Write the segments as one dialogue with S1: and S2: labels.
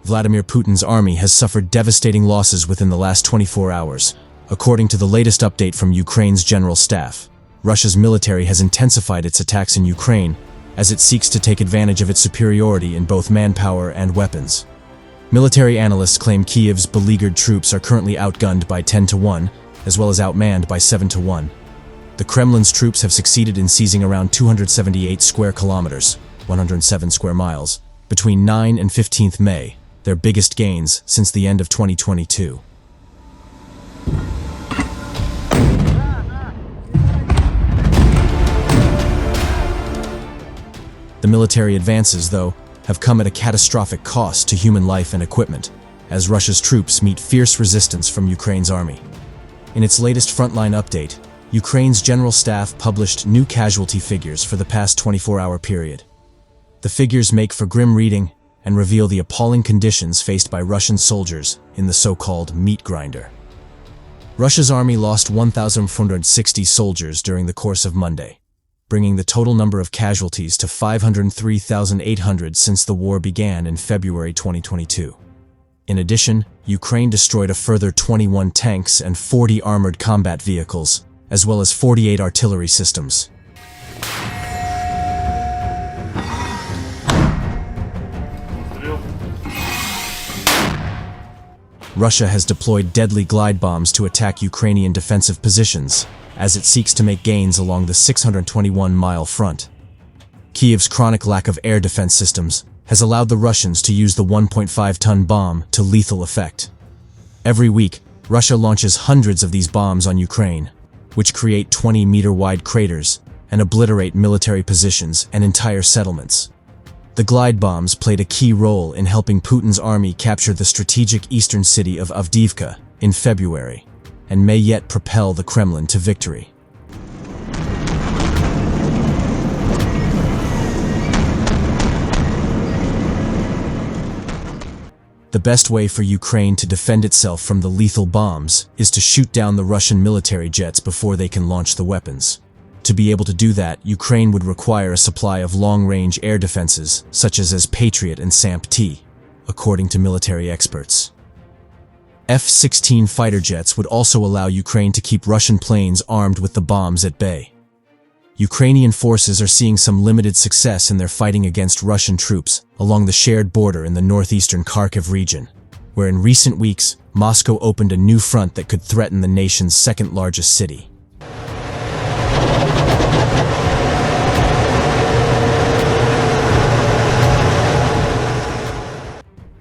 S1: Vladimir Putin's army has suffered devastating losses within the last 24 hours. According to the latest update from Ukraine's General Staff, Russia's military has intensified its attacks in Ukraine as it seeks to take advantage of its superiority in both manpower and weapons. Military analysts claim Kyiv's beleaguered troops are currently outgunned by 10-1, as well as outmanned by 7-1. The Kremlin's troops have succeeded in seizing around 278 square kilometers, 107 square miles, between 9 and 15th May, their biggest gains since the end of 2022. The military advances, though, have come at a catastrophic cost to human life and equipment, as Russia's troops meet fierce resistance from Ukraine's army. In its latest frontline update, Ukraine's General Staff published new casualty figures for the past 24-hour period. The figures make for grim reading and reveal the appalling conditions faced by Russian soldiers in the so-called meat grinder. Russia's army lost 1,460 soldiers during the course of Monday, bringing the total number of casualties to 503,800 since the war began in February 2022. In addition, Ukraine destroyed a further 21 tanks and 40 armored combat vehicles, as well as 48 artillery systems. Russia has deployed deadly glide bombs to attack Ukrainian defensive positions, as it seeks to make gains along the 621-mile front. Kyiv's chronic lack of air defense systems has allowed the Russians to use the 1.5-ton bomb to lethal effect. Every week, Russia launches hundreds of these bombs on Ukraine, which create 20-meter-wide craters and obliterate military positions and entire settlements. The glide bombs played a key role in helping Putin's army capture the strategic eastern city of Avdiivka in February, and may yet propel the Kremlin to victory. The best way for Ukraine to defend itself from the lethal bombs is to shoot down the Russian military jets before they can launch the weapons. To be able to do that, Ukraine would require a supply of long-range air defenses, such as Patriot and SAMP-T, according to military experts. F-16 fighter jets would also allow Ukraine to keep Russian planes armed with the bombs at bay. Ukrainian forces are seeing some limited success in their fighting against Russian troops along the shared border in the northeastern Kharkiv region, where in recent weeks, Moscow opened a new front that could threaten the nation's second-largest city.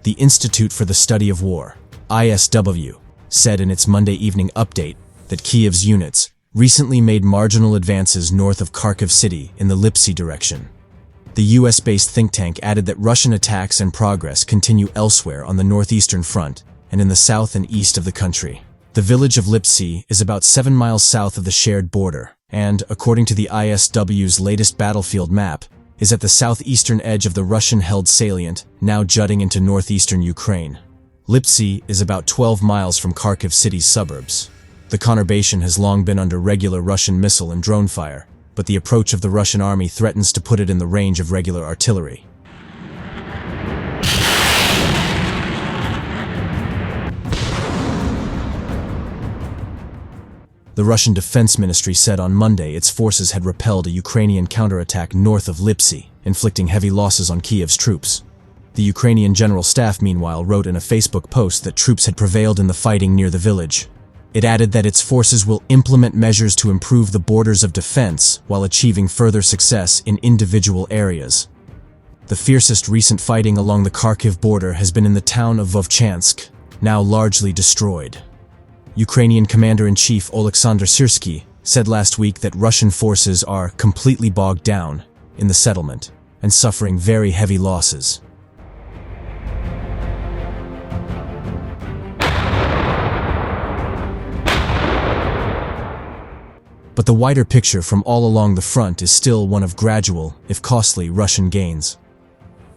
S1: The Institute for the Study of War, ISW, said in its Monday evening update that Kyiv's units recently made marginal advances north of Kharkiv city in the Lipsy direction. The US-based think tank added that Russian attacks and progress continue elsewhere on the northeastern front and in the south and east of the country. The village of Lipsy is about 7 miles south of the shared border and, according to the ISW's latest battlefield map, is at the southeastern edge of the Russian-held salient, now jutting into northeastern Ukraine. Lipsy is about 12 miles from Kharkiv city's suburbs. The conurbation has long been under regular Russian missile and drone fire, but the approach of the Russian army threatens to put it in the range of regular artillery. The Russian Defense Ministry said on Monday its forces had repelled a Ukrainian counterattack north of Lipsy, inflicting heavy losses on Kyiv's troops. The Ukrainian General Staff, meanwhile, wrote in a Facebook post that troops had prevailed in the fighting near the village. It added that its forces will implement measures to improve the borders of defense while achieving further success in individual areas. The fiercest recent fighting along the Kharkiv border has been in the town of Vovchansk, now largely destroyed. Ukrainian Commander-in-Chief Oleksandr Syrsky said last week that Russian forces are completely bogged down in the settlement and suffering very heavy losses. But the wider picture from all along the front is still one of gradual, if costly, Russian gains.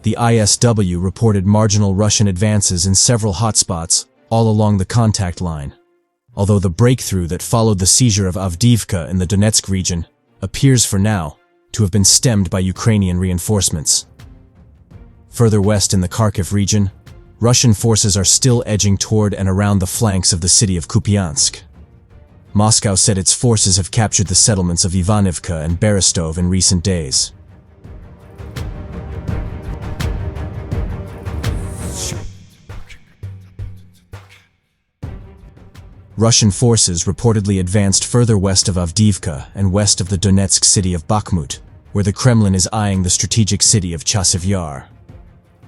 S1: The ISW reported marginal Russian advances in several hotspots all along the contact line, although the breakthrough that followed the seizure of Avdiivka in the Donetsk region appears for now to have been stemmed by Ukrainian reinforcements. Further west in the Kharkiv region, Russian forces are still edging toward and around the flanks of the city of Kupiansk. Moscow said its forces have captured the settlements of Ivanivka and Berestov in recent days. Russian forces reportedly advanced further west of Avdiivka and west of the Donetsk city of Bakhmut, where the Kremlin is eyeing the strategic city of Chasiv Yar.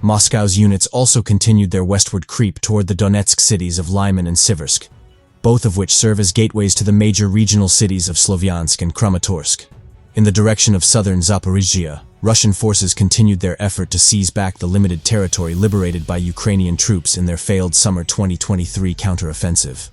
S1: Moscow's units also continued their westward creep toward the Donetsk cities of Lyman and Siversk, both of which serve as gateways to the major regional cities of Slovyansk and Kramatorsk. In the direction of southern Zaporizhia, Russian forces continued their effort to seize back the limited territory liberated by Ukrainian troops in their failed summer 2023 counteroffensive.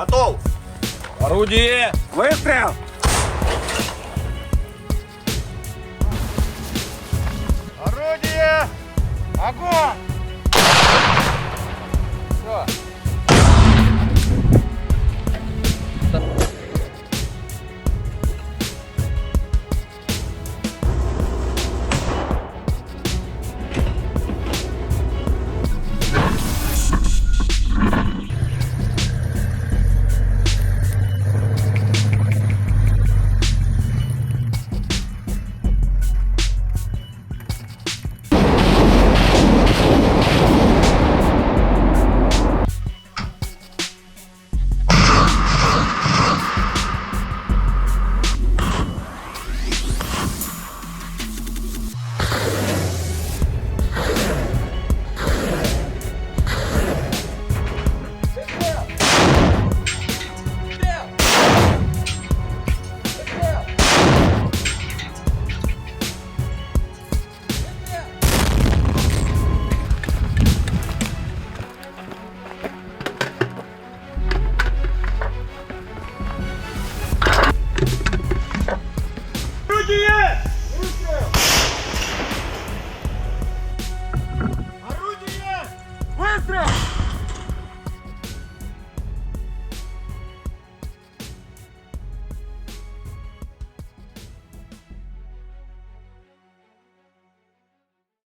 S2: Готов!
S3: Орудие!
S2: Выстрел! Орудие! Огонь!